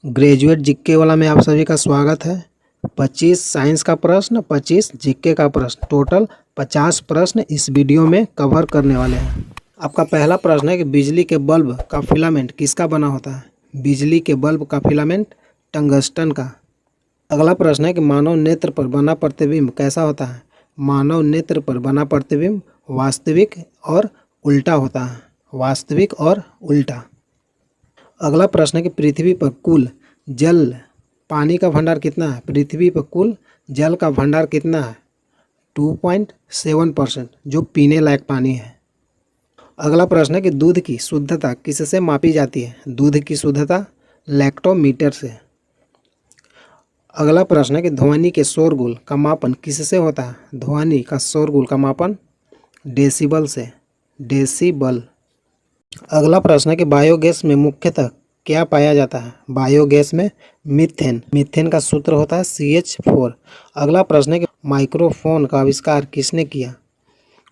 Graduate GK वाला में आप सभी का स्वागत है। 25 साइंस का प्रश्न, 25 जीके का प्रश्न, टोटल 50 प्रश्न इस वीडियो में कवर करने वाले हैं। आपका पहला प्रश्न है कि बिजली के बल्ब का फिलामेंट किसका बना होता है? बिजली के बल्ब का फिलामेंट टंगस्टन का। अगला प्रश्न है कि मानव नेत्र पर बना प्रतिबिंब कैसा होता है? मानव नेत्र पर बना प्रतिबिंब वास्तविक और उल्टा होता है। वास्तविक और उल्टा। अगला प्रश्न है कि पृथ्वी पर कुल जल पानी का भंडार कितना है? पृथ्वी पर कुल जल का भंडार कितना है? 2.7% जो पीने लायक पानी है। अगला प्रश्न है कि दूध की शुद्धता किससे मापी जाती है? दूध की शुद्धता लैक्टोमीटर से। अगला प्रश्न है कि ध्वनि के शोरगुल का मापन किससे होता है? ध्वनि का शोरगुल का मापन डेसिबल से। डेसिबल। अगला प्रश्न है कि बायोगैस में मुख्यतः क्या पाया जाता है? बायोगैस में मीथेन। मीथेन का सूत्र होता है CH4। अगला प्रश्न है कि माइक्रोफोन का आविष्कार किसने किया?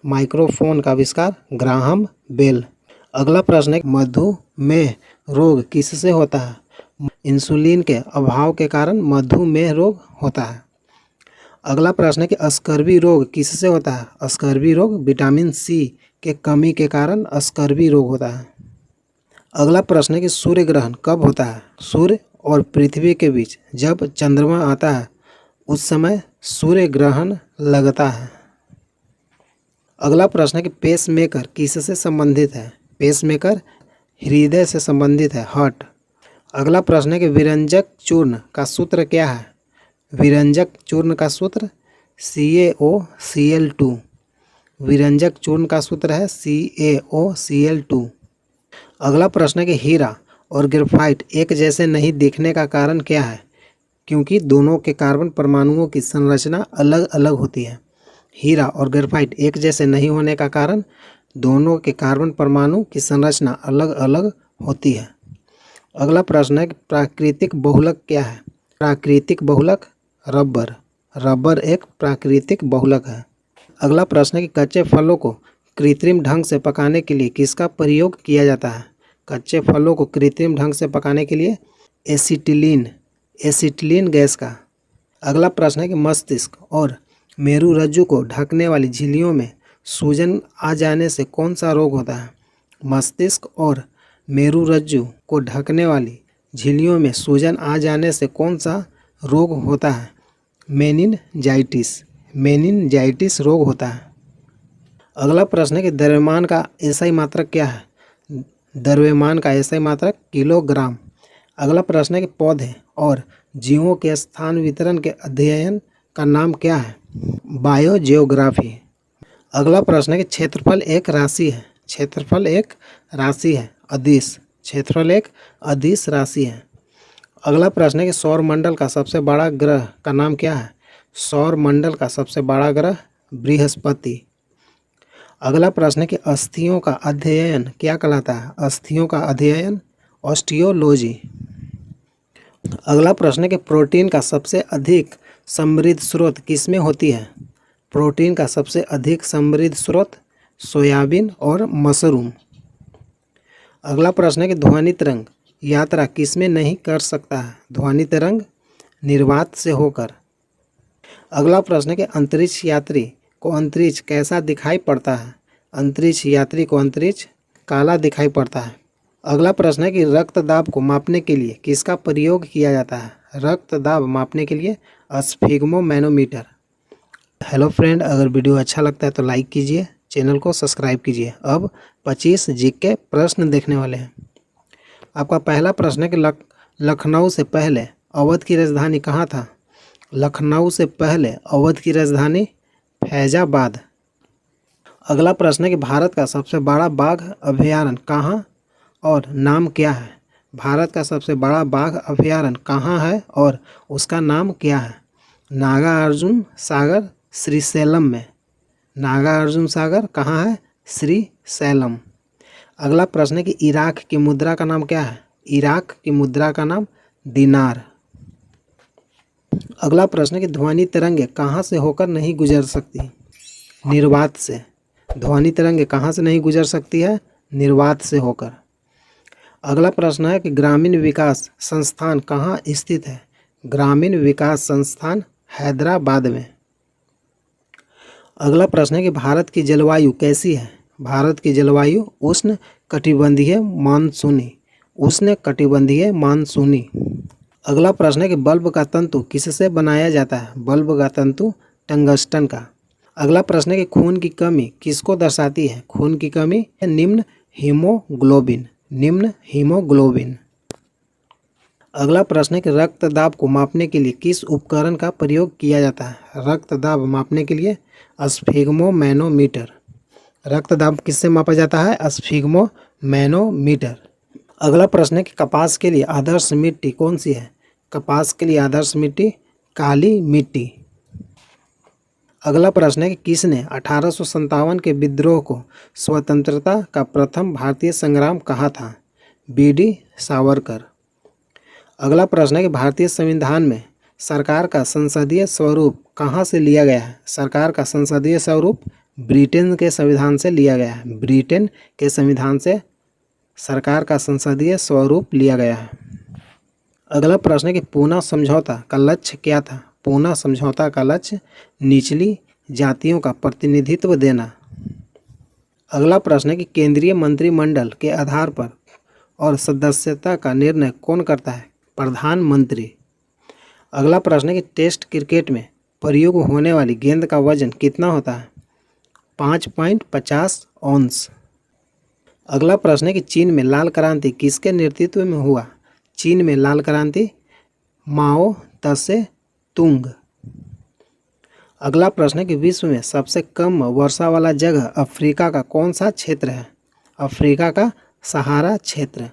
माइक्रोफोन का आविष्कार ग्राहम बेल। अगला प्रश्न है कि मधुमेह रोग किससे होता है? इंसुलिन के अभाव के कारण मधुमेह रोग होता है। अगला प्रश्न है कि स्कर्वी रोग किससे होता है? स्कर्वी रोग विटामिन C के कमी के कारण स्कर्वी रोग होता है। अगला प्रश्न है कि सूर्य ग्रहण कब होता है? सूर्य और पृथ्वी के बीच जब चंद्रमा आता है उस समय सूर्य ग्रहण लगता है। अगला प्रश्न है कि पेसमेकर किससे संबंधित है? पेसमेकर हृदय से संबंधित है, हार्ट। अगला प्रश्न है कि विरंजक चूर्ण का सूत्र क्या है? विरंजक चूर्ण का सूत्र CaOCl2। विरंजक चूर्ण का सूत्र है CaOCl2। अगला प्रश्न है कि हीरा और ग्रेफाइट एक जैसे नहीं दिखने का कारण क्या है? क्योंकि दोनों के कार्बन परमाणुओं की संरचना अलग अलग होती है। हीरा और ग्रेफाइट एक जैसे नहीं होने का कारण दोनों के कार्बन परमाणु की संरचना अलग अलग होती है। अगला प्रश्न है कि प्राकृतिक बहुलक क्या है? प्राकृतिक बहुलक रबर। रबर एक प्राकृतिक बहुलक है। अगला प्रश्न है कि कच्चे फलों को कृत्रिम ढंग से पकाने के लिए किसका प्रयोग किया जाता है? कच्चे फलों को कृत्रिम ढंग से पकाने के लिए एसिटिलीन गैस का। अगला प्रश्न है कि मस्तिष्क और मेरुरज्जु को ढकने वाली झिल्लियों में सूजन आ जाने से कौन सा रोग होता है? मस्तिष्क और मेरुरज्जु को ढकने वाली झिल्लियों में सूजन आ जाने से कौन सा रोग होता है? मेनिनजाइटिस। मेनिनजाइटिस रोग होता है। अगला प्रश्न है कि द्रव्यमान का SI मात्रक क्या है? द्रव्यमान का SI मात्रक किलोग्राम। अगला प्रश्न है कि पौधे और जीवों के स्थान वितरण के अध्ययन का नाम क्या है? बायोजियोग्राफी। अगला प्रश्न है कि क्षेत्रफल एक राशि है। क्षेत्रफल एक राशि है, अदिश। क्षेत्रफल एक अदिश राशि है। अगला प्रश्न है कि सौरमंडल का सबसे बड़ा ग्रह का नाम क्या है? सौरमंडल का सबसे बड़ा ग्रह बृहस्पति। अगला प्रश्न है कि अस्थियों का अध्ययन क्या कहलाता है? अस्थियों का अध्ययन ऑस्टियोलॉजी। अगला प्रश्न है कि प्रोटीन का सबसे अधिक समृद्ध स्रोत किसमें होती है? प्रोटीन का सबसे अधिक समृद्ध स्रोत सोयाबीन और मशरूम। अगला प्रश्न है कि ध्वनि तरंग यात्रा किसमें नहीं कर सकता है? ध्वनि तरंग निर्वात से होकर। अगला प्रश्न है कि अंतरिक्ष यात्री को अंतरिक्ष कैसा दिखाई पड़ता है? अंतरिक्ष यात्री को अंतरिक्ष काला दिखाई पड़ता है। अगला प्रश्न है कि रक्तदाब को मापने के लिए किसका प्रयोग किया जाता है? रक्तदाब मापने के लिए स्फिग्मोमैनोमीटर। हेलो फ्रेंड, अगर वीडियो अच्छा लगता है तो लाइक कीजिए, चैनल को सब्सक्राइब कीजिए। अब 25 जीके प्रश्न देखने वाले हैं। आपका पहला प्रश्न है कि लखनऊ से पहले अवध की राजधानी कहाँ था? लखनऊ से पहले अवध की राजधानी फैजाबाद। अगला प्रश्न है कि भारत का सबसे बड़ा बाघ अभयारण्य कहाँ और नाम क्या है? भारत का सबसे बड़ा बाघ अभयारण्य कहाँ है और उसका नाम क्या है? नागार्जुन सागर श्रीशैलम में। नागार्जुन सागर कहाँ है? श्रीशैलम। अगला प्रश्न है कि इराक की मुद्रा का नाम क्या है? इराक की मुद्रा का नाम दिनार। अगला प्रश्न है कि ध्वनि तरंगे कहाँ से होकर नहीं गुजर सकती? निर्वात से। ध्वनि तरंगे कहाँ से नहीं गुजर सकती है? निर्वात से होकर। अगला प्रश्न है कि ग्रामीण विकास संस्थान कहाँ स्थित है? ग्रामीण विकास संस्थान हैदराबाद में। अगला प्रश्न है कि भारत की जलवायु कैसी है? भारत की जलवायु उष्ण कटिबंधीय मानसूनी। उष्ण कटिबंधीय मानसूनी। अगला प्रश्न है कि बल्ब का तंतु किससे बनाया जाता है? बल्ब का तंतु टंगस्टन का। अगला प्रश्न है कि खून की कमी किसको दर्शाती है? खून की कमी निम्न हीमोग्लोबिन। निम्न हीमोग्लोबिन। अगला प्रश्न है कि रक्तदाब को मापने के लिए किस उपकरण का प्रयोग किया जाता है? रक्तदाब मापने के लिए स्फिग्मोमैनोमीटर। रक्तदाब किससे मापा जाता है? स्फिग्मोमैनोमीटर। अगला प्रश्न है कि कपास के लिए आदर्श मिट्टी कौन सी है? कपास के लिए आदर्श मिट्टी काली मिट्टी। अगला प्रश्न है कि किसने 1857 के विद्रोह को स्वतंत्रता का प्रथम भारतीय संग्राम कहा था? बीडी सावरकर। अगला प्रश्न है कि भारतीय संविधान में सरकार का संसदीय स्वरूप कहाँ से लिया गया है? सरकार का संसदीय स्वरूप ब्रिटेन के संविधान से लिया गया है। ब्रिटेन के संविधान से सरकार का संसदीय स्वरूप लिया गया है। अगला प्रश्न है कि पूना समझौता का लक्ष्य क्या था? पूना समझौता का लक्ष्य निचली जातियों का प्रतिनिधित्व देना। अगला प्रश्न है कि केंद्रीय मंत्रिमंडल के आधार पर और सदस्यता का निर्णय कौन करता है? प्रधानमंत्री। अगला प्रश्न है कि टेस्ट क्रिकेट में प्रयोग होने वाली गेंद का वजन कितना होता है? 5.50 औंस। अगला प्रश्न है कि चीन में लाल क्रांति किसके नेतृत्व में हुआ? चीन में लाल क्रांति माओ त्से तुंग। अगला प्रश्न है कि विश्व में सबसे कम वर्षा वाला जगह अफ्रीका का कौन सा क्षेत्र है? अफ्रीका का सहारा क्षेत्र।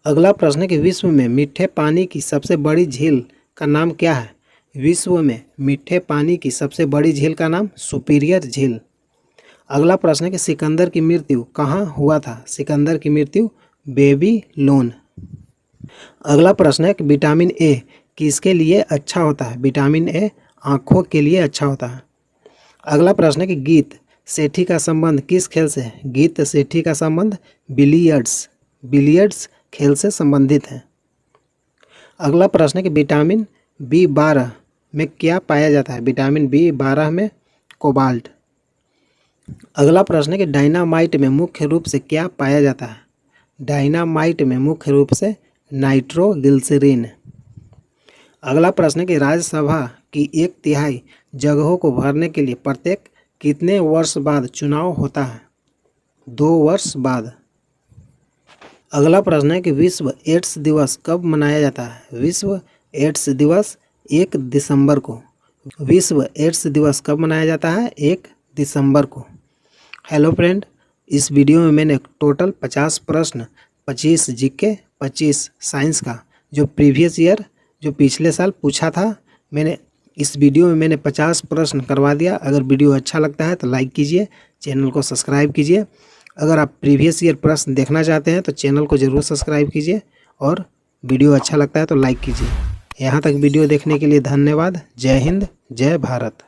अगला प्रश्न है कि विश्व में मीठे पानी की सबसे बड़ी झील का नाम क्या है? विश्व में मीठे पानी की सबसे बड़ी झील का नाम सुपीरियर झील। अगला प्रश्न है कि सिकंदर की मृत्यु कहाँ हुआ था? सिकंदर की मृत्यु बेबीलोन। अगला प्रश्न है कि विटामिन ए किसके लिए अच्छा होता है? विटामिन ए आँखों के लिए अच्छा होता है। अगला प्रश्न है कि गीत सेठी का संबंध किस खेल से है? गीत सेठी का संबंध बिलियर्ड्स खेल से संबंधित है। अगला प्रश्न है कि विटामिन B12 में क्या पाया जाता है? विटामिन B12 में कोबाल्ट। अगला प्रश्न है कि डायनामाइट में मुख्य रूप से क्या पाया जाता है? डायनामाइट में मुख्य रूप से नाइट्रोग्लिसरीन। अगला प्रश्न है कि राज्यसभा की 1/3 जगहों को भरने के लिए प्रत्येक कितने वर्ष बाद चुनाव होता है? 2 वर्ष बाद। अगला प्रश्न है कि विश्व एड्स दिवस कब मनाया जाता है? विश्व एड्स दिवस 1 दिसंबर को। विश्व एड्स दिवस कब मनाया जाता है? 1 दिसंबर को। हेलो फ्रेंड, इस वीडियो में मैंने टोटल 50 प्रश्न, 25 जीके, 25 साइंस का जो प्रीवियस ईयर जो पिछले साल पूछा था, मैंने इस वीडियो में मैंने 50 प्रश्न करवा दिया। अगर वीडियो अच्छा लगता है तो लाइक कीजिए, चैनल को सब्सक्राइब कीजिए। अगर आप प्रीवियस ईयर प्रश्न देखना चाहते हैं तो चैनल को ज़रूर सब्सक्राइब कीजिए और वीडियो अच्छा लगता है तो लाइक कीजिए। यहाँ तक वीडियो देखने के लिए धन्यवाद। जय हिंद, जय भारत।